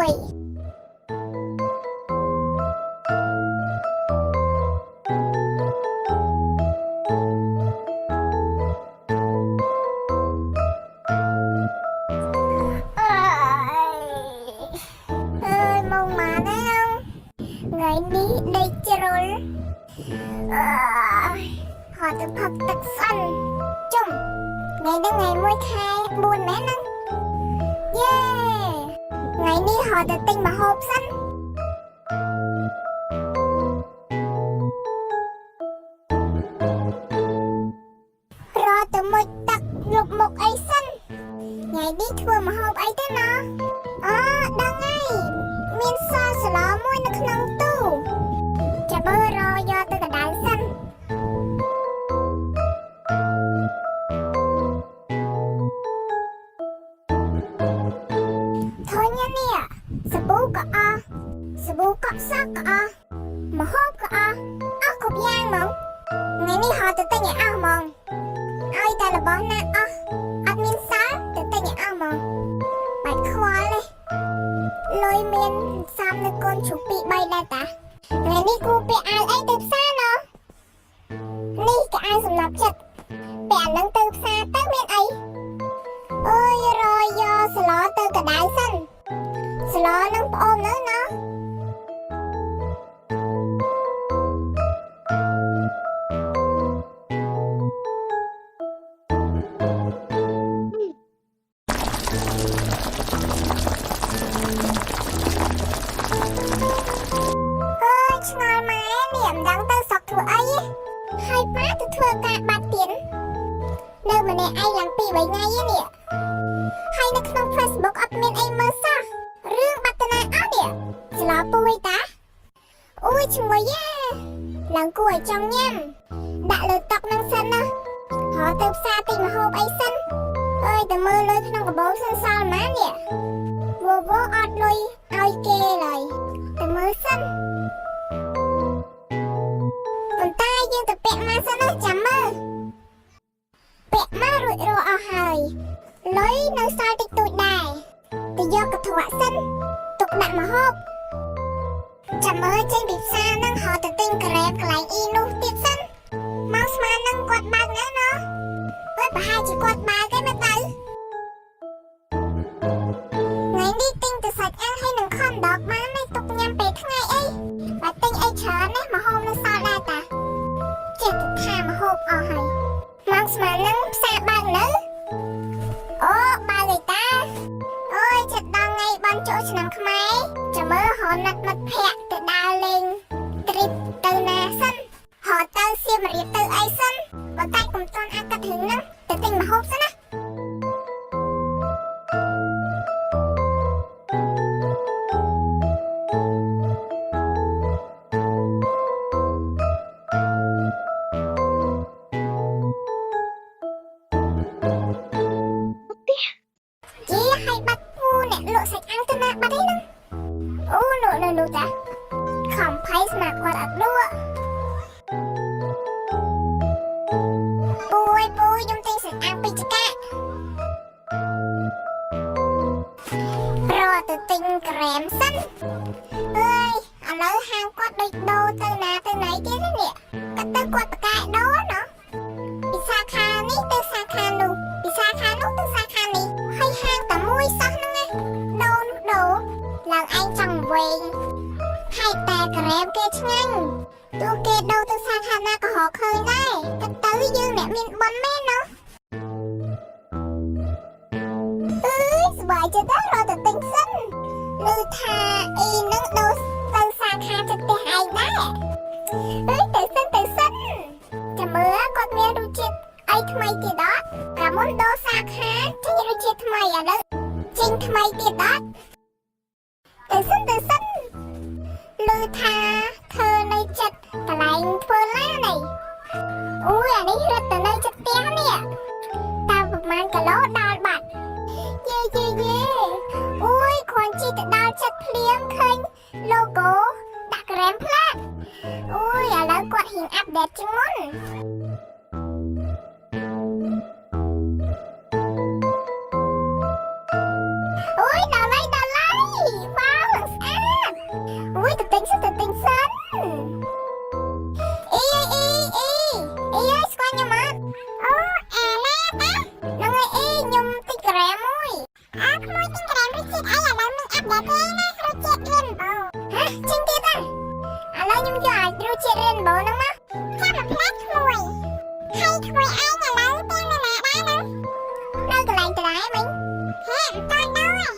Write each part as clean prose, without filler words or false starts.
មួយមកមកណាថ្ងៃនេះដេកជ្រុលហត់ទៅផឹកទឹកសិនជុំថ្ងៃនេះថ្ងៃ1 ខែ 4 មែនហ្នឹងយេថ្ងៃនេះហត់ទៅទិញម្ហូបសិនរត់ទៅមុជទឹកលុបមុខអីសិនថ្ងៃនេះធ្វើម្ហូបអីទេណាដឹងហើយមានសរសឡមួយនៅក្នុងទូចាំមើលរយកទៅកណ្ដៅសិនធុញនេះសាប៊ូក៏អស់សាប៊ូកក់សក់ក៏អស់ម្ហូបក៏អស់គ្រប់យ៉ាងហ្មងថ្ងៃនេះហត់ទៅទិញឲ្យអស់ហ្មងឲ្យតែរបស់ណាអស់អត់មានសល់ទៅទិញឲ្យអស់ហ្មងបាច់ខ្វល់ទេលុយមានសំនៅកូនជ្រូក2 3ដែរតាថ្ងៃនេះគូពាក់អាវអីទៅផ្សារណោះនេះក៏អាវសម្រាប់ចិត្តពាក់ហ្នឹងទៅផ្សារទៅមានអីអើយរយយកស្លោទៅកដៅសិនស្លោនឹងប្អូននៅណោះឆ្ងល់ម៉ែនេះមិនដឹងទៅសុកធ្វើអីហើយប៉ាទៅធ្វើការបាត់ទៀតនៅម្នាក់ឯងឡើង2 3ថ្ងៃនេះហើយនៅក្នុង Facebook អត់មានអីមើលសោះរឿងបាត់តាណាអស់នេះស្លោពួយតាអូយឈ្ងុយឡើងគួរឲ្យចង់ញ៉ាំដាក់លើតុនឹងសិនណាហៅទៅផ្សារទិញម្ហូបអីសិនអើយតែមើលលុយក្នុងកាបូបសិនសល់ម៉ានេះវអត់លុយឲ្យគេឡើយតែមើលសិនប៉ុន្តែយើងទៅពាក់មកសិនណាចាំមើលពាក់មករួចរាល់អស់ហើយលុយនៅសល់តិចតួចដែរទៅយកកន្ត្រកសិនទុកដាក់ម្ហូបចាំមើលចេញពីផ្សារនឹងហៅទៅទិញក្រែបកន្លែងអ៊ីនោះទៀតសិនមកស្មាននឹងគាត់បើកណាណោះហើយប្រហែលជាគាត់បើកឯមើលទៅថ្ងៃនេះទិញទៅសាច់អាំងហើយនឹងខំដកបានទេទុកញ៉ាំពេលថ្ងៃអីបើទិញអីច្រើនណាម្ហូបនៅសល់ដែរតាចេះទៅថាម្ហូបអស់ហើយមកស្មាននឹងផ្សារបើកនៅអូបើកឯតាអូយចិត្តដល់ថ្ងៃបានចូលឆ្នាំខ្មែរចាំមើលហៅណាត់មិត្តភ័ក្តិទៅដើរលេងទ្រីបទៅណាសិនហៅទៅសៀមរាបទៅអីសិនបើតែកុំតន់អាកាត់រឿងហ្នឹងទៅទិញម្ហូបសិនណាឲ្យបាត់ពូអ្នកលក់សាច់អាំងទៅណាបាត់អីហ្នឹងអូលក់នៅនោះតាខំផៃស្មាគាត់អត់លក់ពូខ្ញុំទិញសាច់អាំងពីចកាប្រទៅទិញក្រែមសិនអើយឥឡូវហាងគាត់ដូចដូរទៅណាទៅណីទៀតនេះគាត់ទៅគាត់បកែដូរណោះពីសាខានេះទៅសាខានោះពីសាខានោះទៅសាខានេះហើយហាងតែមួយសោះហ្នឹងណាដូរឡើងឯងចង់វែងហើយតែក្រែមគេឆ្ងាញ់ទោះគេដូរទៅសាខាណាក៏រកឃើញដែរតែទៅយើងអ្នកមានបុណ្យមែនណោះអើយស្បាយចិត្តដែររត់ទៅទិញសិនឮថាអីនឹងដូរទៅសាខាចិត្តផ្ទះឯងដែរអើយទៅសិនចាំមើលគាត់មានរសជាតិអីថ្មីទៀតអត់កាលមុនដូរសាខាចេញរសជាតិថ្មីឥឡូវចេញថ្មីទៀតអត់ទៅសិនឮថាធ្វើនៅចិត្តកន្លែងធ្វើឡាននេះអូយអានេះរត់ទៅនៅចិត្តផ្ទះនេះតើប្រហែលគីឡូដល់បាត់យេអូយគ្រាន់ជីទៅដល់ចិត្តភ្លៀងឃើញ logo ដាក់ក្រែមផ្លាកអូយឥឡូវគាត់ហ៊ានអាប់ដេតជាងមុនអូយដល់ហើយវ៉ាវ ក្មួយទិញក្រែមរសជាតិអីឥឡូវមានអាប់ដេតទេណារសជាតិ Rainbow ហ៎ចឹងទៀតឥឡូវខ្ញុំយករសជាតិ Rainbow ហ្នឹងមកចាំមកផ្លែក្មួយហើយក្មួយឯងឥឡូវទៅនៅណាដែរហ្នឹងនៅកន្លែងតដែរមិញហេតើដូរទេ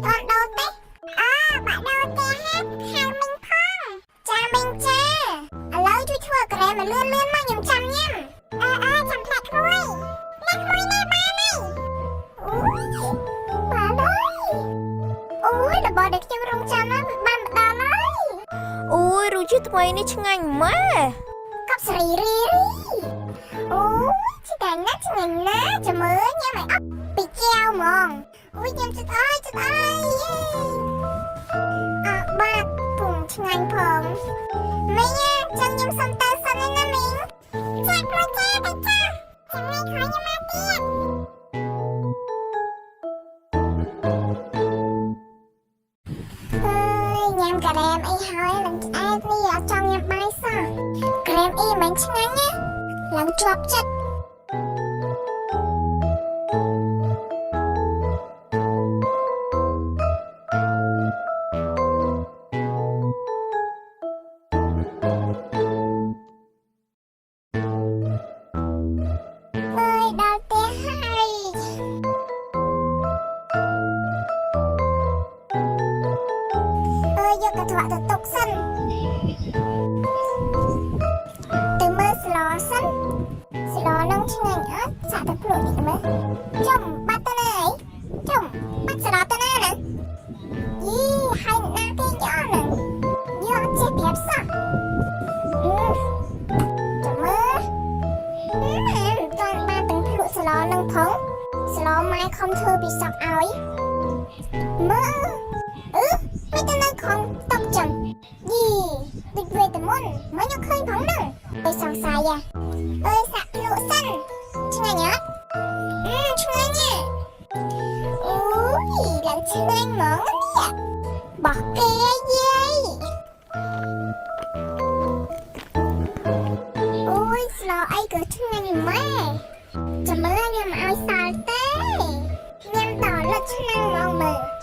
បាក់ដូរទេហៅមិញផងចាមិញចាឥឡូវជួយធ្វើក្រែមឲ្យលឿនមកខ្ញុំចាំញ៉ាំចាំផ្លែក្មួយណាក្មួយណាបានហើយបានហើយអូយរបស់ដែលខ្ញុំរងចាំណាវាបានដល់ហើយអូយរសជាតិថ្មីនេះឆ្ងាញ់ម៉ែកប់ស្រីរីអូយឆ្ងាញ់ណាស់ឆ្ងាញ់ណាស់ចាំមើលញ៉ាំឲ្យអត់ពីចាវហ្មងអូយញ៉ាំចិត្តអើយបាត់ពុំឆ្ងាញ់ផងមីងចឹងខ្ញុំសុំទៅសិនណាមីងចាក់មកចាទៅចាចាំមីងខំញ៉ាំមកទៀតញ៉ាំក្រែមអីហើយឡើងឆ្អែតនេះអត់ចង់ញ៉ាំបាយសោះក្រែមអីមិនឆ្ងាញ់ណាឡើងជាប់ចិត្តយកកន្ត្រកទៅទុកសិនទៅមើលស្លសិនស្លនឹងឆ្ងាញ់អត់សាក់ទៅភ្លក់នេះមើលចំបាត់ទៅណាអីចំបាត់ស្លទៅណាណាយីហើយណាគេយកហ្នឹងយកចេះប្រាប់សោះចាំមើលតើបានទាំងភ្លក់ស្លនឹងផងស្លម៉ែខំធ្វើពីសក់ឲ្យមើលមិនទៅនៅខំតុកចឹងយីដូចវេទមន្តមកយកឃើញផងហ្នឹងទៅសង្ស័យសាក់ភ្លក់សិនឆ្ងាញ់អត់ឆ្ងាញ់អូយឡើងឆ្ងាញ់ហ្មងនេះបោះគេយាយអូយស្លអីក៏ឆ្ងាញ់ម៉ែចាំមើលញ៉ាំឲ្យសល់ទេញ៉ាំតលឹកឆ្នាំងហ្មងមើល